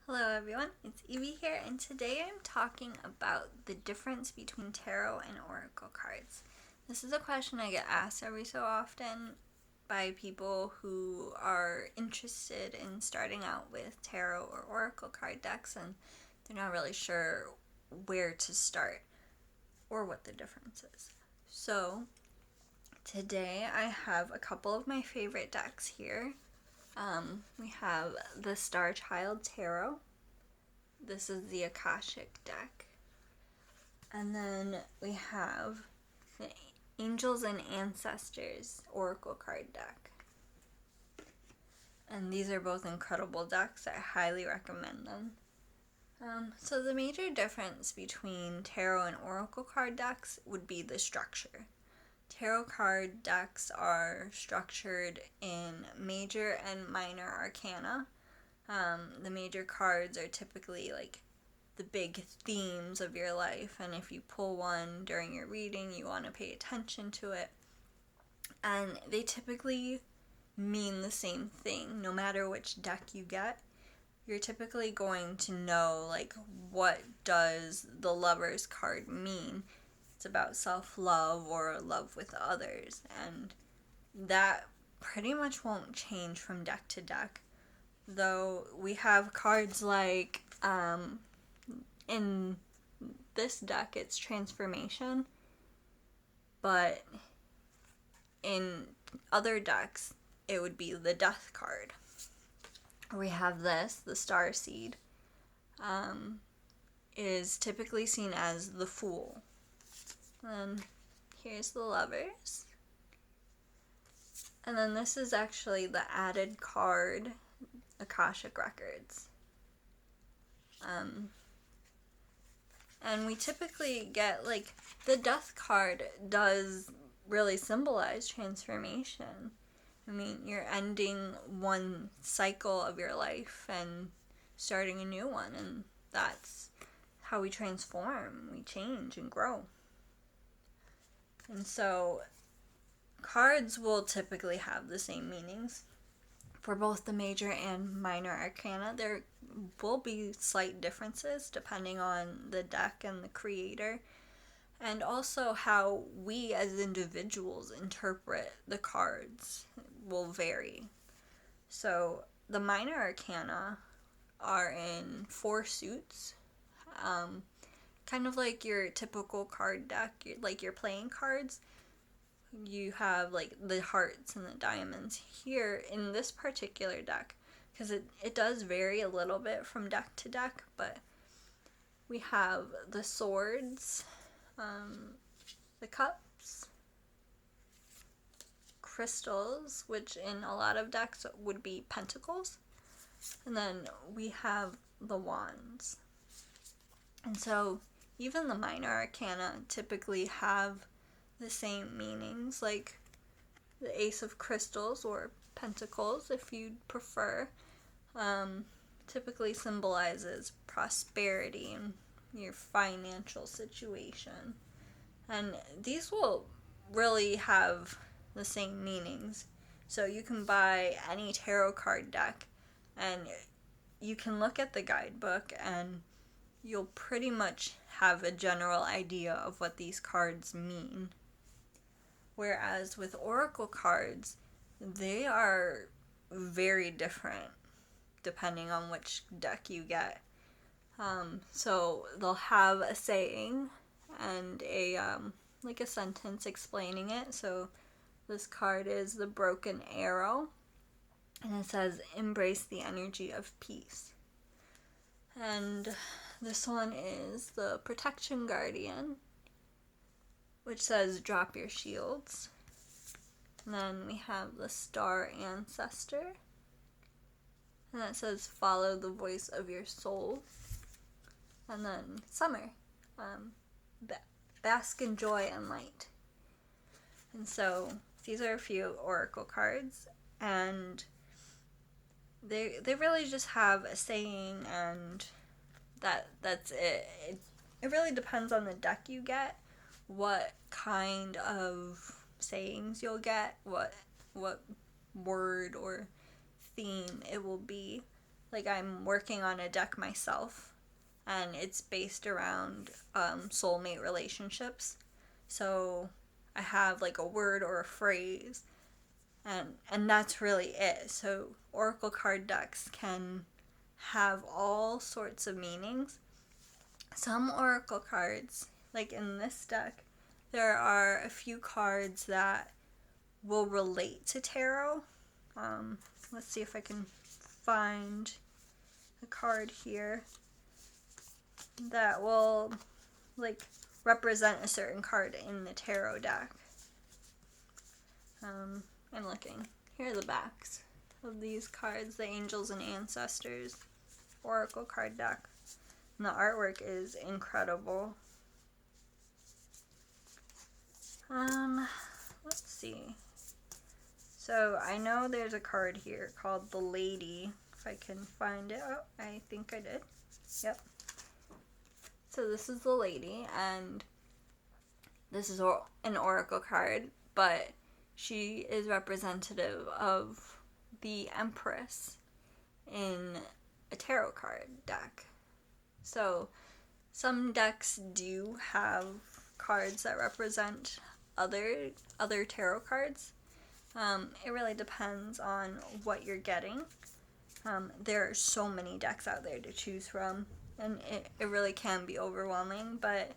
Hello everyone, it's Evie here, and today I'm talking about the difference between tarot and oracle cards. This is a question I get asked every so often by people who are interested in starting out with tarot or oracle card decks, and they're not really sure where to start or what the difference is. So today I have a couple of my favorite decks here. We have the Star Child Tarot. This is the Akashic deck. And then we have the Angels and Ancestors Oracle card deck. And these are both incredible decks. I highly recommend them. So the major difference between tarot and oracle card decks would be the structure. Tarot card decks are structured in major and minor arcana. The major cards are typically like the big themes of your life, and if you pull one during your reading, you want to pay attention to it. And they typically mean the same thing no matter which deck you get. You're typically going to know, like, what does the Lover's card mean. It's about self-love or love with others, and that pretty much won't change from deck to deck. Though we have cards like, in this deck it's transformation, but in other decks it would be the death card. We have this, the star seed, is typically seen as the fool. And here's the lovers. And then this is actually the added card, Akashic Records. And we typically get, like, the death card does really symbolize transformation. I mean, you're ending one cycle of your life and starting a new one, and that's how we transform, we change and grow. And so cards will typically have the same meanings for both the major and minor arcana. There will be slight differences depending on the deck and the creator, and also how we as individuals interpret the cards will vary. So the minor arcana are in 4 suits, kind of like your typical card deck, like your playing cards. You have like the hearts and the diamonds. Here in this particular deck, because it does vary a little bit from deck to deck, but we have the swords, the cups, crystals, which in a lot of decks would be pentacles, and then we have the wands. And so even the minor arcana typically have the same meanings, like the Ace of Crystals or Pentacles, if you'd prefer, typically symbolizes prosperity and your financial situation. And these will really have the same meanings. So you can buy any tarot card deck and you can look at the guidebook and you'll pretty much have a general idea of what these cards mean. Whereas with oracle cards, they are very different depending on which deck you get. So they'll have a saying and a like a sentence explaining it. So this card is the Broken Arrow, and it says, "Embrace the energy of peace." And this one is the Protection Guardian, which says, "Drop your shields." And then we have the Star Ancestor, and that says, "Follow the voice of your soul." And then Summer, "Bask in joy and light." And so these are a few oracle cards, and they really just have a saying, and that's it. It really depends on the deck you get, what kind of sayings you'll get, what word or theme it will be. like I'm working on a deck myself, and it's based around soulmate relationships. So I have like a word or a phrase, and that's really it. So oracle card decks can have all sorts of meanings. Some oracle cards, like in this deck, there are a few cards that will relate to tarot. Let's see if I can find a card here that will like represent a certain card in the tarot deck. I'm looking. Here are the backs of these cards, the Angels and Ancestors Oracle card deck. And the artwork is incredible. Let's see. So I know there's a card here called the Lady. If I can find it. Oh, I think I did. Yep. So this is the Lady, and this is an oracle card, but she is representative of the Empress in a tarot card deck. So some decks do have cards that represent other tarot cards. It really depends on what you're getting. There are so many decks out there to choose from, and it really can be overwhelming, but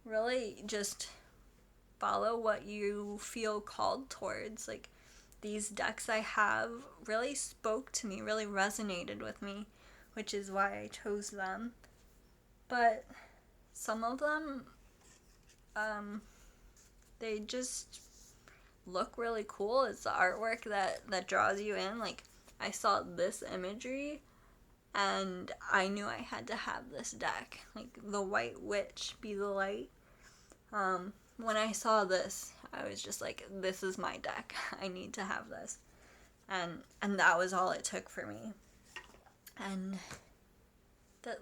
really just follow what you feel called towards. Like, these decks I have really spoke to me, really resonated with me, which is why I chose them. But some of them, they just look really cool. It's the artwork that draws you in. Like, I saw this imagery and I knew I had to have this deck. Like, the White Witch, Be the Light. When I saw this, I was just like, this is my deck. I need to have this. And that was all it took for me. And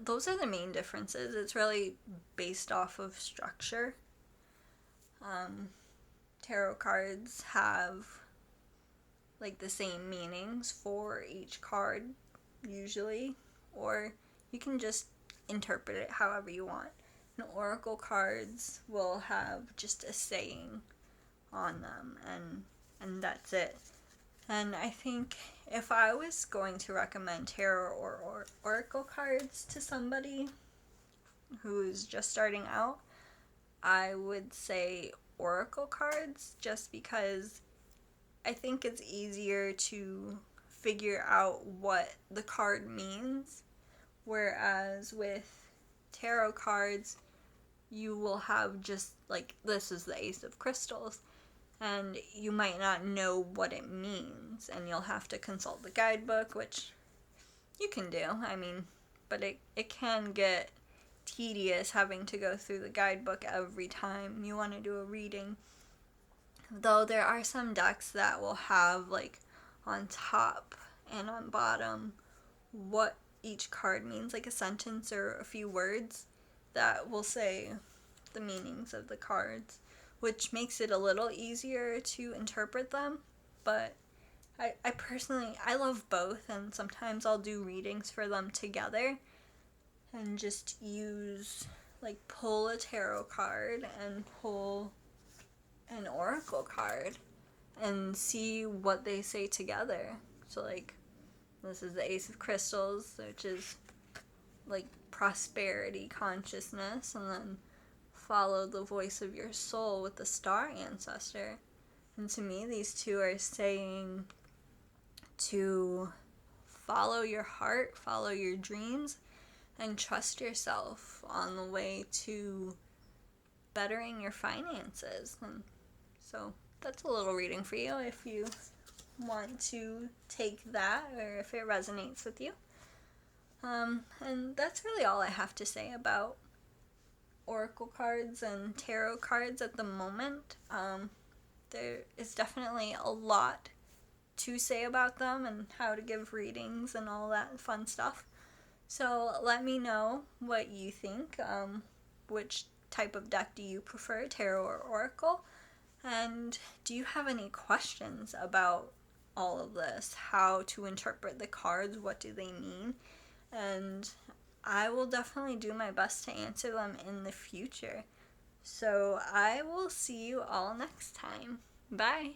those are the main differences. It's really based off of structure. Tarot cards have like the same meanings for each card usually, or you can just interpret it however you want. And oracle cards will have just a saying on them, and that's it. And I think if I was going to recommend tarot or oracle cards to somebody who's just starting out, I would say oracle cards, just because I think it's easier to figure out what the card means, whereas with tarot cards you will have just like, this is the Ace of Crystals, and you might not know what it means, and you'll have to consult the guidebook, which you can do, I mean, but it can get tedious having to go through the guidebook every time you want to do a reading. Though there are some decks that will have, like, on top and on bottom what each card means, like a sentence or a few words that will say the meanings of the cards, which makes it a little easier to interpret them. But I personally, I love both, and sometimes I'll do readings for them together and just use, like, pull a tarot card and pull an oracle card and see what they say together. So, like, this is the Ace of Crystals, which is like prosperity, consciousness, and then follow the voice of your soul with the Star Ancestor. And to me, these two are saying to follow your heart, follow your dreams, and trust yourself on the way to bettering your finances. And so that's a little reading for you if you want to take that, or if it resonates with you. And that's really all I have to say about oracle cards and tarot cards at the moment. There is definitely a lot to say about them and how to give readings and all that fun stuff. So let me know what you think. Which type of deck do you prefer, tarot or oracle? And do you have any questions about all of this? How to interpret the cards? What do they mean? and I will definitely do my best to answer them in the future. So I will see you all next time. Bye.